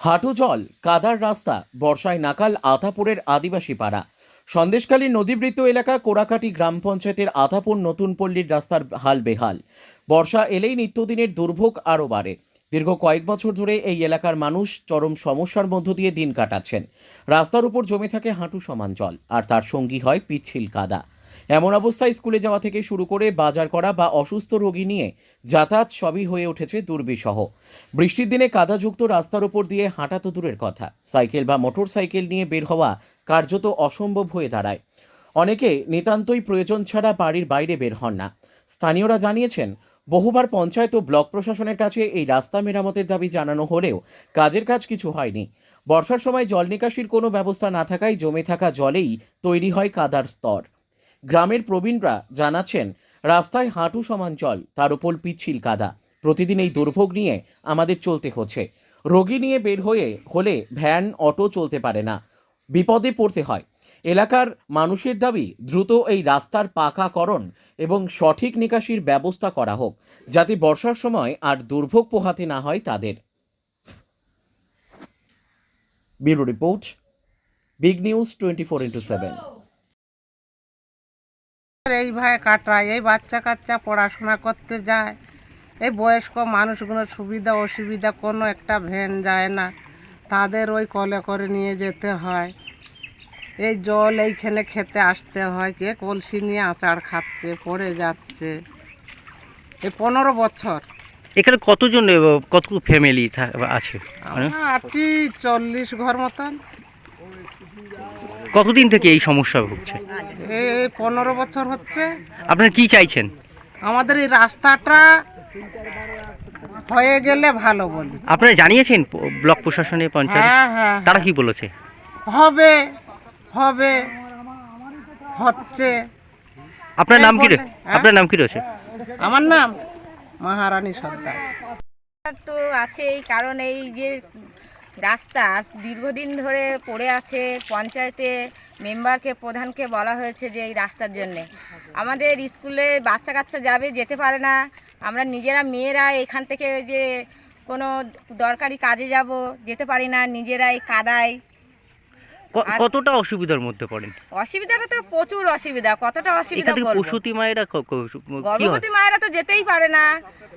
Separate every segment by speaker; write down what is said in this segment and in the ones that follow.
Speaker 1: হাঁটু জল, কাদার রাস্তা, বর্ষায় নাকাল আতাপুরের আদিবাসী পাড়া। সন্দেশখালী নদীবৃত্ত এলাকা কোড়াকাটি গ্রাম পঞ্চায়েতের আতাপুর নতুন পল্লীর রাস্তার হাল বেহাল। বর্ষা এলেই নিত্যদিনের দুর্ভোগ আরও বাড়ে। দীর্ঘ কয়েক বছর ধরে এই এলাকার মানুষ চরম সমস্যার মধ্য দিয়ে দিন কাটাচ্ছেন। রাস্তার উপর জমে থাকে হাঁটু সমান জল, আর তার সঙ্গী হয় পিচ্ছিল কাদা। এমন অবস্থায় স্কুলে যাওয়া থেকে শুরু করে বাজার করা বা অসুস্থ রোগী নিয়ে যাতায়াত সবই হয়ে উঠেছে দুর্বিষহ। বৃষ্টির দিনে কাদাযুক্ত রাস্তার উপর দিয়ে হাঁটা তো দূরের কথা, সাইকেল বা মোটর সাইকেল নিয়ে বের হওয়া কার্যত অসম্ভব হয়ে দাঁড়ায়। অনেকে নিতান্তই প্রয়োজন ছাড়া বাড়ির বাইরে বের হন না। স্থানীয়রা জানিয়েছেন, বহুবার পঞ্চায়েত ও ব্লক প্রশাসনের কাছে এই রাস্তা মেরামতের দাবি জানানো হলেও কাজের কাজ কিছু হয়নি। বর্ষার সময় জল নিকাশির কোনো ব্যবস্থা না থাকায় জমে থাকা জলেই তৈরি হয় কাদার স্তর। গ্রামের প্রবীণরা জানাচ্ছেন, রাস্তায় হাঁটু সমান জল, তার উপর পিচ্ছিল কাদা। প্রতিদিন এই দুর্ভোগ নিয়ে আমাদের চলতে হচ্ছে। রোগী নিয়ে বের হলে ভ্যান, অটো চলতে পারে না, বিপদে পড়তে হয়। এলাকার মানুষের দাবি, দ্রুত এই রাস্তার পাকাকরণ এবং সঠিক নিকাশির ব্যবস্থা করা হোক, যাতে বর্ষার সময় আর দুর্ভোগ পোহাতে না হয় তাদের। Bureau report, big news 24x7।
Speaker 2: এইভাবে কাটায়, এই বাচ্চা কাচ্চা পড়াশোনা করতে যায়, এই বয়স্ক মানুষগুলোর সুবিধা অসুবিধা কোনো একটা ভ্যান যায় না, তাদের ওই কলে করে নিয়ে যেতে হয়। এই জল এইখানে খেতে আসতে হয়, কে কলসি নিয়ে আচার খাচ্ছে, পড়ে যাচ্ছে। এই 15 বছর
Speaker 3: এখানে কতজন কত ফ্যামিলি আছে?
Speaker 2: আমরা আছি 40 ঘর মতন।
Speaker 3: কতদিন থেকে এই সমস্যা ভুগছে?
Speaker 2: এই 15 বছর হচ্ছে।
Speaker 3: আপনারা কি চাইছেন?
Speaker 2: আমাদের এই রাস্তাটা হয়ে গেলে ভালো বলি।
Speaker 3: আপনারা জানিয়েছেন ব্লক প্রশাসনে, পঞ্চায়েত?
Speaker 2: হ্যাঁ,
Speaker 3: তারা কি বলেছে?
Speaker 2: হবে হবে হচ্ছে।
Speaker 3: আপনার নাম কি?
Speaker 2: হ্যাঁ?
Speaker 3: আপনার নাম কি রয়েছে?
Speaker 2: আমার নাম মহারানী সর্দার।
Speaker 4: তো আছেই, কারণ এই যে রাস্তা দীর্ঘদিন ধরে পড়ে আছে। পঞ্চায়েতে মেম্বারকে, প্রধানকে বলা হয়েছে যে এই রাস্তার জন্যে আমাদের স্কুলে বাচ্চা কাচ্চা যাবে, যেতে পারে না। আমরা নিজেরা মেয়েরা এখান থেকে যে কোনো দরকারি কাজে যাব, যেতে পারি না, নিজেরা এই কাদায়।
Speaker 3: কতটা অসুবিধার মধ্যে পড়েন?
Speaker 4: অসুবিধাটা তো প্রচুর অসুবিধা। কতটা অসুবিধা বলবো?
Speaker 3: প্রসূতি মায়েরা
Speaker 4: গর্ভবতী মায়েরা তো যেতেই পারে না,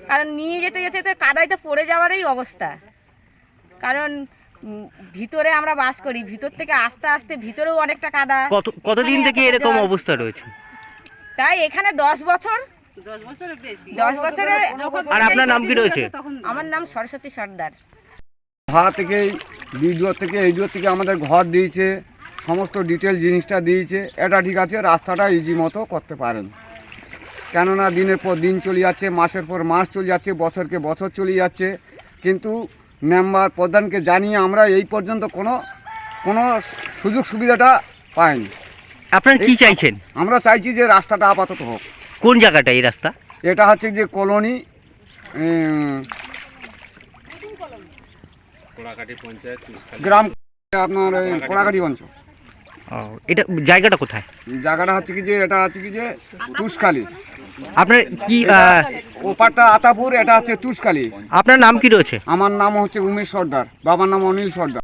Speaker 4: কারণ নিয়ে যেতে যেতে তো কাদায় তো পড়ে যাওয়ারই অবস্থা। কারণ ভিতরে আমরা বাস করি, ভিতর থেকে আস্তে আস্তে ভিতরেও অনেকটা কাদা।
Speaker 3: কতদিন থেকে এরকম অবস্থা রয়েছে?
Speaker 4: তাই এখানে 10 বছর, 10 বছরের।
Speaker 3: আর আপনার নাম কি রয়েছে?
Speaker 4: আমার নাম সরস্বতী সর্দার।
Speaker 5: থেকে বিডিও থেকে এইডিও থেকে আমাদের ঘর দিয়েছে, সমস্ত ডিটেল জিনিসটা দিয়েছে। এটা ঠিক আছে, রাস্তাটা ইজি মতো করতে পারেন। কেননা দিনের পর দিন চলে যাচ্ছে, মাসের পর মাস চলে যাচ্ছে, বছরকে বছর চলে যাচ্ছে, কিন্তু মেম্বার প্রধানকে জানিয়ে আমরা এই পর্যন্ত কোনো সুযোগ সুবিধাটা পাইনি।
Speaker 3: আপনারা কি চাইছেন?
Speaker 5: আমরা চাইছি যে রাস্তাটা আপাতত হোক।
Speaker 3: কোন জায়গাটা এই রাস্তা?
Speaker 5: এটা হচ্ছে যে কলোনি, গ্রাম, আপনার কোড়াকাটি অঞ্চল।
Speaker 3: এটা জায়গাটা কোথায়?
Speaker 5: জায়গাটা হচ্ছে কি যে, এটা হচ্ছে কি যে তুষখালী।
Speaker 3: আপনার কি
Speaker 5: ওপারটা আতাপুর, এটা হচ্ছে তুষখালী।
Speaker 3: আপনার নাম কি রয়েছে?
Speaker 5: আমার নাম হচ্ছে উমেশ সর্দার, বাবার নাম অনিল সর্দার।